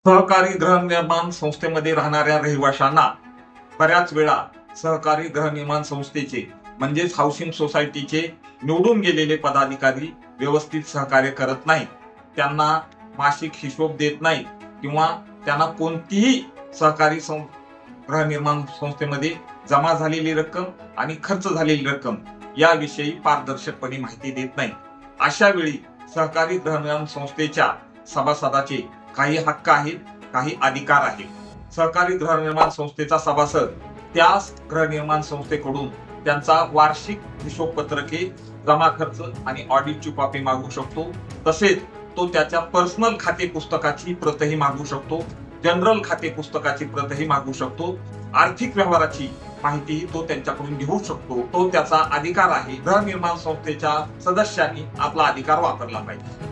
सहकारी गृहनिर्माण संस्थेमध्ये राहणाऱ्या रहिवाशांना बऱ्याच वेळा सहकारी गृहनिर्माण संस्थेचे म्हणजेच हाऊसिंग सोसायटीचे निवडून गेलेले पदाधिकारी व्यवस्थित सहकार्य करत नाही. त्यांना मासिक हिशोब देत नाही किंवा त्यांना कोणतीही सहकारी गृहनिर्माण संस्थेमध्ये जमा झालेली रक्कम आणि खर्च झालेली रक्कम याविषयी पारदर्शकपणे माहिती देत नाही. अशा वेळी सहकारी गृहनिर्माण संस्थेच्या सभासदाचे काही हक्क आहेत, काही अधिकार आहेत. सहकारी गृहनिर्माण संस्थेचा सभासद त्या गृहनिर्माण संस्थेकडून त्यांचा वार्षिक हिशोबपत्रके, जमा खर्च आणि ऑडिटची कॉपी मागू शकतो. तसेच तो त्याच्या पर्सनल खाते पुस्तकाची प्रतही मागू शकतो, जनरल खाते पुस्तकाची प्रतही मागू शकतो. आर्थिक व्यवहाराची माहिती तो त्यांच्याकडून घेऊ शकतो. तो त्याचा अधिकार आहे. गृहनिर्माण संस्थेच्या सदस्यांनी आपला अधिकार वापरला पाहिजे.